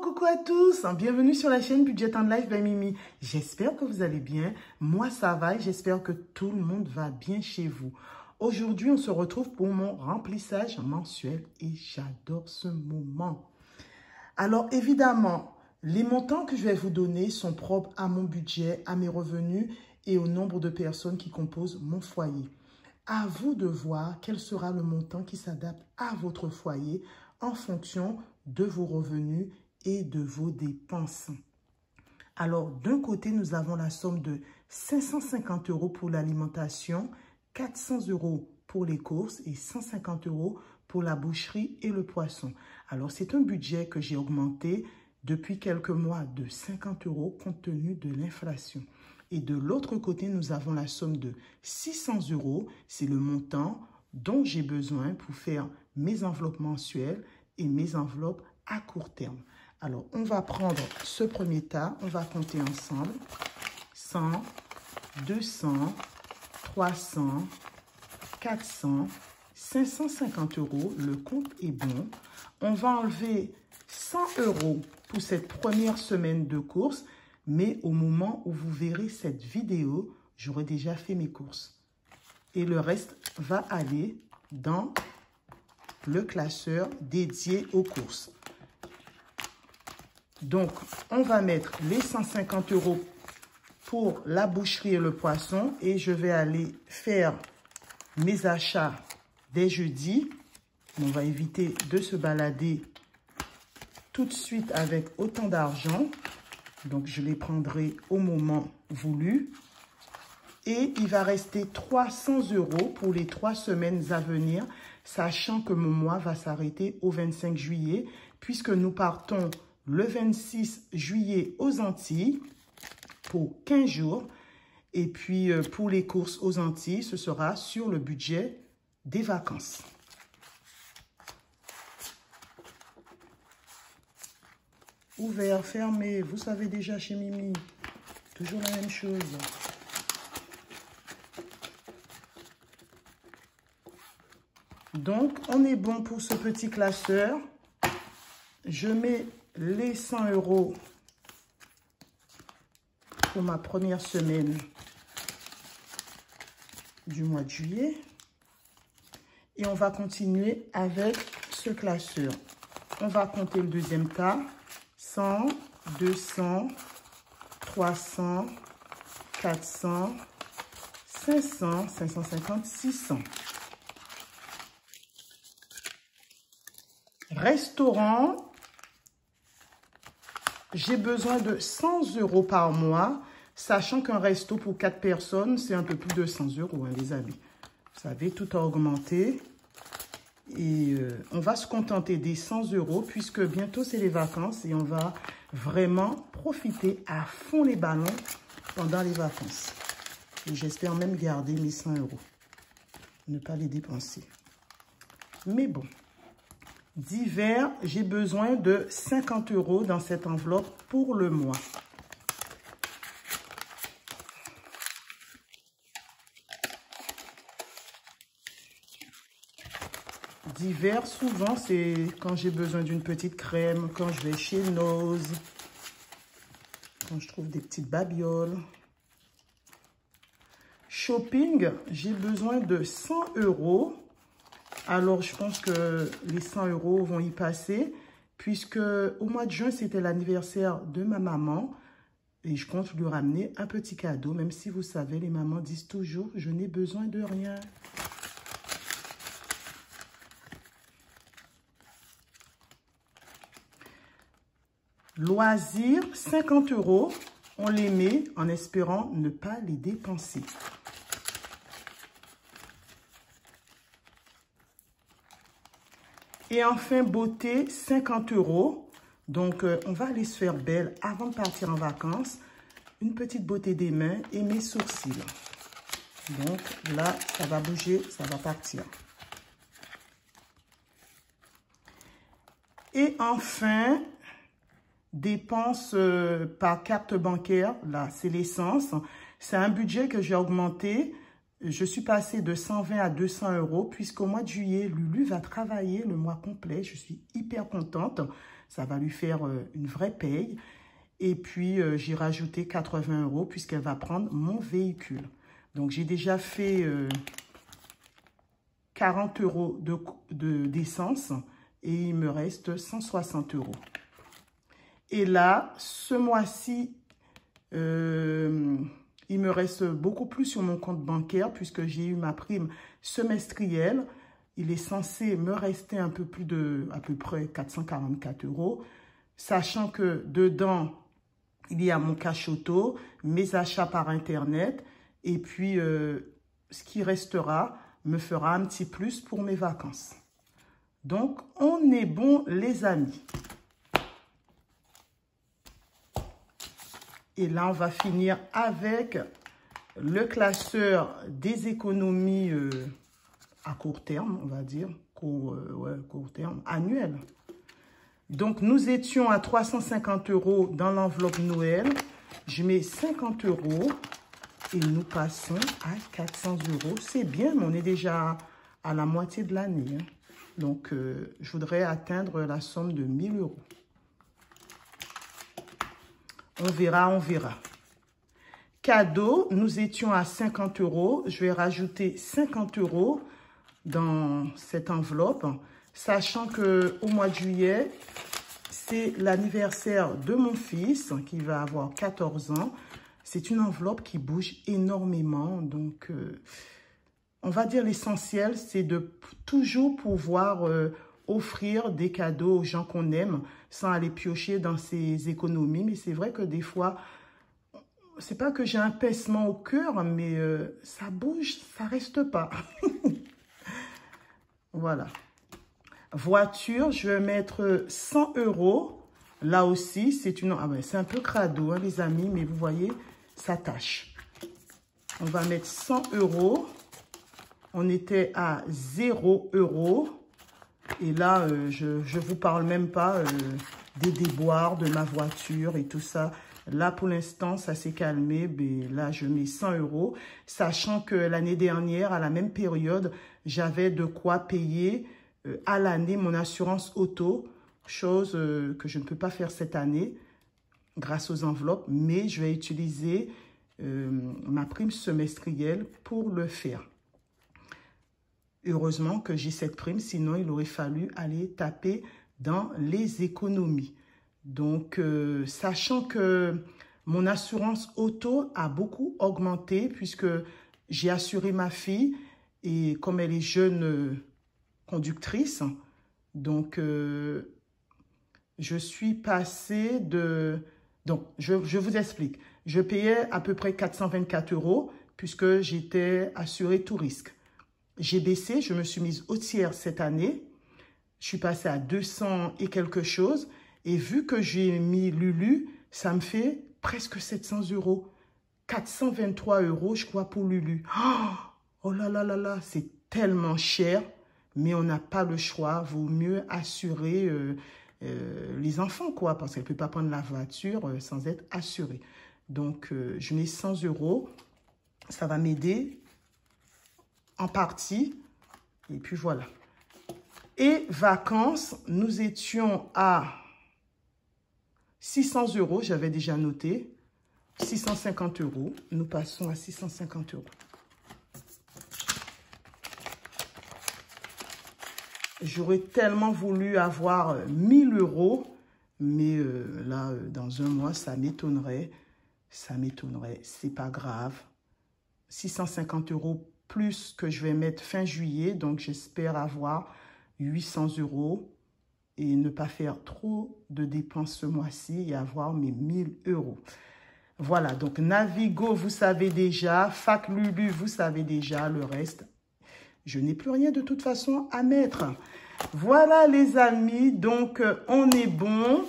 Coucou à tous, bienvenue sur la chaîne Budget and Life by Mimi. J'espère que vous allez bien, moi ça va et j'espère que tout le monde va bien chez vous. Aujourd'hui, on se retrouve pour mon remplissage mensuel et j'adore ce moment. Alors évidemment, les montants que je vais vous donner sont propres à mon budget, à mes revenus et au nombre de personnes qui composent mon foyer. À vous de voir quel sera le montant qui s'adapte à votre foyer en fonction de vos revenus et de vos dépenses. Alors, d'un côté, nous avons la somme de 550 € pour l'alimentation, 400 € pour les courses et 150 € pour la boucherie et le poisson. Alors, c'est un budget que j'ai augmenté depuis quelques mois de 50 € compte tenu de l'inflation. Et de l'autre côté, nous avons la somme de 600 €. C'est le montant dont j'ai besoin pour faire mes enveloppes mensuelles et mes enveloppes à court terme. Alors, on va prendre ce premier tas, on va compter ensemble. 100, 200, 300, 400, 550 €. Le compte est bon. On va enlever 100 € pour cette première semaine de courses, mais au moment où vous verrez cette vidéo, j'aurai déjà fait mes courses. Et le reste va aller dans le classeur dédié aux courses. Donc, on va mettre les 150 € pour la boucherie et le poisson et je vais aller faire mes achats dès jeudi. On va éviter de se balader tout de suite avec autant d'argent. Donc, je les prendrai au moment voulu. Et il va rester 300 € pour les 3 semaines à venir, sachant que mon mois va s'arrêter au 25 juillet, puisque nous partons le 26 juillet aux Antilles pour 15 jours. Et puis, pour les courses aux Antilles, ce sera sur le budget des vacances. Ouvert, fermé, vous savez déjà chez Mimi, toujours la même chose. Donc, on est bon pour ce petit classeur. Je mets les 100 € pour ma première semaine du mois de juillet. Et on va continuer avec ce classeur. On va compter le deuxième tas. 100, 200, 300, 400, 500, 550, 600. Restaurant, j'ai besoin de 100 € par mois, sachant qu'un resto pour 4 personnes, c'est un peu plus de 100 € hein, les amis. Vous savez, tout a augmenté. Et on va se contenter des 100 € puisque bientôt c'est les vacances et on va vraiment profiter à fond les ballons pendant les vacances. Et j'espère même garder mes 100 €, ne pas les dépenser. Mais bon. Divers, j'ai besoin de 50 € dans cette enveloppe pour le mois. Divers, souvent, c'est quand j'ai besoin d'une petite crème, quand je vais chez Nose, quand je trouve des petites babioles. Shopping, j'ai besoin de 100 €. Alors, je pense que les 100 € vont y passer, puisque au mois de juin, c'était l'anniversaire de ma maman. Et je compte lui ramener un petit cadeau, même si vous savez, les mamans disent toujours, je n'ai besoin de rien. Loisirs, 50 €. On les met en espérant ne pas les dépenser. Et enfin, beauté, 50 €. Donc, on va aller se faire belle avant de partir en vacances. Une petite beauté des mains et mes sourcils. Donc, là, ça va bouger, ça va partir. Et enfin, dépenses par carte bancaire. Là, c'est l'essence. C'est un budget que j'ai augmenté. Je suis passée de 120 à 200 € puisqu'au mois de juillet, Lulu va travailler le mois complet. Je suis hyper contente. Ça va lui faire une vraie paye. Et puis, j'ai rajouté 80 € puisqu'elle va prendre mon véhicule. Donc, j'ai déjà fait 40 € d'essence et il me reste 160 €. Et là, ce mois-ci, il me reste beaucoup plus sur mon compte bancaire puisque j'ai eu ma prime semestrielle. Il est censé me rester un peu plus de, à peu près 444 €, sachant que dedans, il y a mon cash auto, mes achats par Internet, et puis ce qui restera me fera un petit plus pour mes vacances. Donc, on est bon, les amis. Et là, on va finir avec le classeur des économies à court terme, on va dire, court terme, annuel. Donc, nous étions à 350 € dans l'enveloppe Noël. Je mets 50 € et nous passons à 400 €. C'est bien, mais on est déjà à la moitié de l'année. Hein. Donc, je voudrais atteindre la somme de 1 000 €. On verra, on verra. Cadeau, nous étions à 50 €. Je vais rajouter 50 € dans cette enveloppe, sachant qu'au mois de juillet, c'est l'anniversaire de mon fils qui va avoir 14 ans. C'est une enveloppe qui bouge énormément. Donc, on va dire l'essentiel, c'est de toujours pouvoir offrir des cadeaux aux gens qu'on aime sans aller piocher dans ses économies. Mais c'est vrai que des fois, c'est pas que j'ai un pincement au cœur, mais ça bouge, ça reste pas. Voilà. Voiture, je vais mettre 100 €. Là aussi, c'est une... Ah ben, c'est un peu crado, hein, les amis, mais vous voyez, ça tâche. On va mettre 100 €. On était à 0 €. Et là, je ne vous parle même pas des déboires de ma voiture et tout ça. Là, pour l'instant, ça s'est calmé. Mais là, je mets 100 €, sachant que l'année dernière, à la même période, j'avais de quoi payer à l'année mon assurance auto, chose que je ne peux pas faire cette année grâce aux enveloppes, mais je vais utiliser ma prime semestrielle pour le faire. Heureusement que j'ai cette prime, sinon il aurait fallu aller taper dans les économies. Donc, sachant que mon assurance auto a beaucoup augmenté puisque j'ai assuré ma fille et comme elle est jeune conductrice, donc je suis passée de... Donc, je vous explique. Je payais à peu près 424 € puisque j'étais assurée tout risque. J'ai baissé, je me suis mise au tiers cette année. Je suis passée à 200 et quelque chose. Et vu que j'ai mis Lulu, ça me fait presque 700 €. 423 € je crois, pour Lulu. Oh là là là là, c'est tellement cher. Mais on n'a pas le choix. Vaut mieux assurer les enfants, quoi. Parce qu'elle ne peut pas prendre la voiture sans être assurée. Donc, je mets 100 €. Ça va m'aider en partie. Et puis voilà. Et vacances, nous étions à 600 €. J'avais déjà noté. 650 €. Nous passons à 650 €. J'aurais tellement voulu avoir 1 000 €. Mais là, dans un mois, ça m'étonnerait. Ça m'étonnerait. C'est pas grave. 650 € plus que je vais mettre fin juillet. Donc, j'espère avoir 800 € et ne pas faire trop de dépenses ce mois-ci et avoir mes 1 000 €. Voilà, donc Navigo, vous savez déjà. Fac Lulu, vous savez déjà. Le reste, je n'ai plus rien de toute façon à mettre. Voilà, les amis. Donc, on est bon.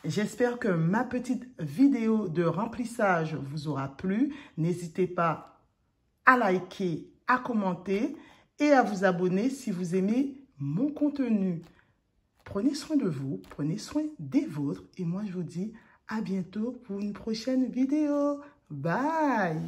J'espère que ma petite vidéo de remplissage vous aura plu. N'hésitez pas à liker, à commenter et à vous abonner si vous aimez mon contenu. Prenez soin de vous, prenez soin des vôtres et moi je vous dis à bientôt pour une prochaine vidéo. Bye!